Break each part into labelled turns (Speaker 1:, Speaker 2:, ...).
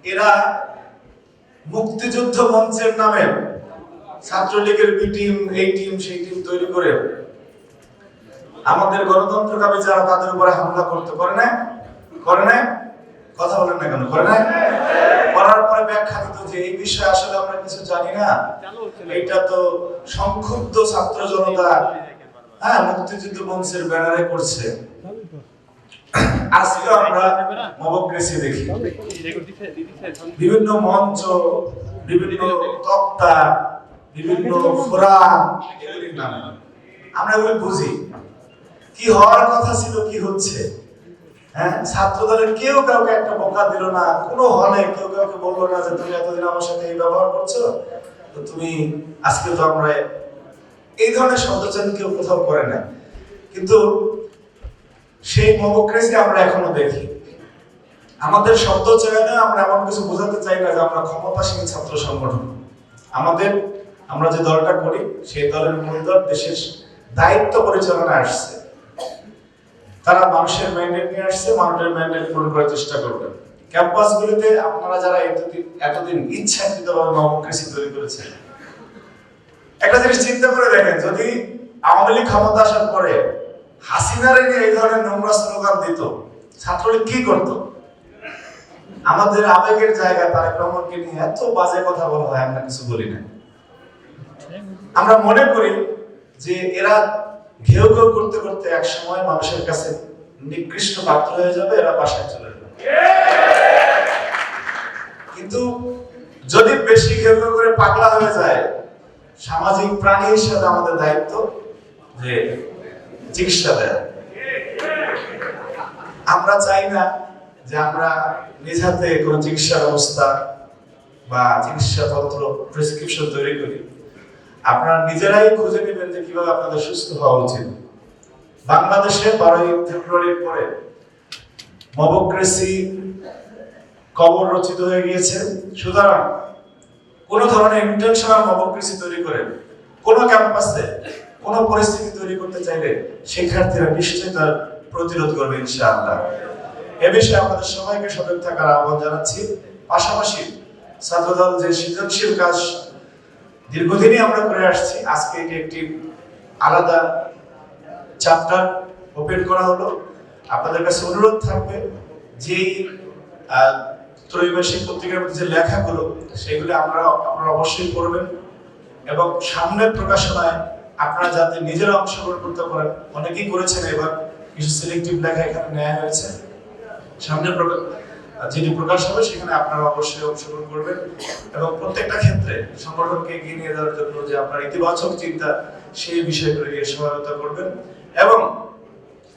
Speaker 1: এরা মুক্তিযুদ্ধ মঞ্চের নামে ছাত্রলীগের বি টিম, এই টিম, সেই টিম তৈরি করে আমাদের গণতন্ত্রকামী যারা তাদের উপরে হামলা করতে করে না কথা বলেন না কেন? করে না? করার পরে ব্যাখ্যা দিত যে এই বিষয়ে আসলে আমরা কিছু জানি না, এটা তো সংক্ষুব্ধ ছাত্র জনতা মুক্তিযুদ্ধ মঞ্চের ব্যানারে করছে। আজকে আমরা মবক্রেসি দেখি, বিভিন্ন মঞ্চ, বিভিন্ন তক্তা, বিভিন্ন ফোরাম, এগুলির নামে আমরা এগুলি বুঝি। কি হওয়ার কথা ছিল, কি হচ্ছে? ছাত্র দলের কেউ কাউকে একটা বোকা দিল না, কোনো হলে কেউ কাউকে বললো না যে তুমি এতদিন আমার সাথে এই ব্যবহার করছো, তো তুমি আজকে তো আমরা এই ধরনের শব্দচয়ন কেউ কোথাও করে না। কিন্তু সেই মবক্রেসি আমরা এখনো দেখি। আমাদের শব্দচয়নে আমরা এমন কিছু বোঝাতে চাই না যে আমরা ক্ষমতাসীন ছাত্র সংগঠন। আমরা যে দলটা করি সেই দলের মূল দল দেশের দায়িত্ব পরিচালনায় আসছে। তারা মানুষের ম্যান্ডেট নিয়ে আসছে, মানুষের ম্যান্ডেট পূরণ করার চেষ্টা করবে। ক্যাম্পাসগুলিতে আপনারা যারা এতদিন ইচ্ছাকৃতভাবে মবক্রেসি তৈরি করেছেন, একটা জিনিস চিন্তা করে দেখেন, যদি আওয়ামী লীগ ক্ষমতা আসার পরে হাসিনার এই ধরনের নোংরা স্লোগান দিত, ছাত্রলীগ কি করত? আমাদের আবেগের জায়গা তারেক রহমানকে নিয়ে এত বাজে কথা বলা হয়, আমরা কিছু বলি না। আমরা মনে করি যে এরা ঘেউ ঘেউ করতে করতে এক সময় মানুষের কাছে নিকৃষ্ট পাত্র হয়ে যাবে, এরা বাসায় চলে যাবে। কিন্তু যদি বেশি ঘেউ ঘেউ করে পাগলা হয়ে যায়, সামাজিক প্রাণী হিসেবে আমাদের দায়িত্ব যে চিকিৎসা দেয়। আমরা চাই না যে আমরা নিজ হাতে কোনো চিকিৎসা ব্যবস্থা বা চিকিৎসাপত্র প্রেসক্রিপশন তৈরি করি। আপনারা নিজেরাই খুঁজে নেবেন যে কিভাবে আপনাদের সুস্থ হওয়া উচিত। বাংলাদেশে 12ই ফেব্রুয়ারির পরে মবক্রেসি কবর রচিত হয়ে গিয়েছে। সুতরাং কোন ধরনের ইন্টেনশনাল মবক্রেসি তৈরি করে কোন ক্যাম্পাসে কোন পরিস্থিতি তৈরি করতে চাইলে শিক্ষার্থীরা নিশ্চয়ই তার প্রতিরোধ করবে ইনশাআল্লাহ। এ বিষয়ে আপনাদের সবাইকে সতর্ক থাকার আহ্বান জানাচ্ছি। পাশাপাশি ছাত্রদল যে সৃজনশীল কাজ দীর্ঘদিনই আমরা করে আসছি, আজকে একটি আলাদা চ্যাপ্টার ওপেন করা হলো। আপনাদের কাছে অনুরোধ থাকবে যে ত্রৈমাসিক পত্রিকার মধ্যে যে লেখাগুলো সেগুলো আপনারা অবশ্যই পড়বেন এবং সামনের প্রকাশনায় আপনারা যাতে নিজেরা অংশগ্রহণ করতে পারেন। অনেকেই করেছেন, এবার কিছু সিলেক্টিভ লেখা এখানে নেওয়া হয়েছে। সামনের যেটি প্রকাশ হবে সেখানে আপনারা অবশ্যই অংশগ্রহণ করবেন এবং প্রত্যেকটা ক্ষেত্রে সংগঠনকে এগিয়ে নিয়ে যাওয়ার জন্য যে আপনার ইতিবাচক চিন্তা সেই বিষয়গুলো নিয়ে সহায়তা করবেন। এবং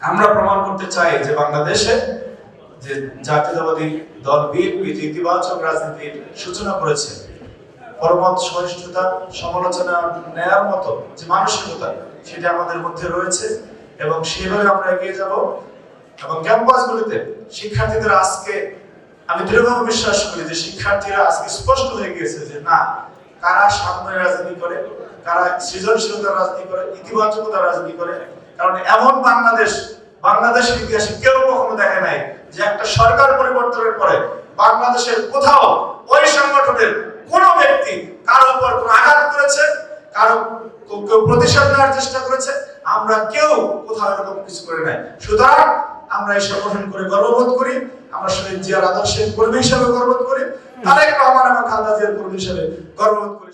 Speaker 1: আমরা প্রমাণ করতে চাই যে বাংলাদেশে যে জাতীয়তাবাদী দল বিএনপি যে ইতিবাচক রাজনীতির সূচনা করেছে, পরমত সহিষ্ণুতা, সমালোচনা নেয়ার মতো যে মানসিকতা সেটা আমাদের মধ্যে রয়েছে এবং সেভাবে আমরা এগিয়ে যাব। এবং ক্যাম্পাসগুলিতে শিক্ষার্থীদের আজকে আমি দৃঢ়ভাবে বিশ্বাস করি যে শিক্ষার্থীরা আজকে স্পষ্ট হয়ে গিয়েছে যে না, কারা সাম্যের রাজনীতি করে, কারা সৃজনশীলতার রাজনীতি করে, ইতিবাচকতার রাজনীতি করে। কারণ এমন বাংলাদেশের ইতিহাসে কেউ কখনো দেখে নাই যে একটা সরকার পরিবর্তনের পরে বাংলাদেশের কোথাও ওই সংগঠনের কোন ব্যক্তি কারো উপর কোন আঘাত করেছে, কারো কেউ প্রতিশোধ নেওয়ার চেষ্টা করেছে। আমরা কেউ কোথাও এরকম কিছু করে নাই। সুতরাং আমরা এই সংগঠন করে গর্ববোধ করি, আমরা শহীদ জিয়ার আদর্শের কর্মী হিসেবে গর্ববোধ করি, তারেক রহমান এবং খালেদা জিয়ার কর্মী হিসেবে গর্ববোধ করি।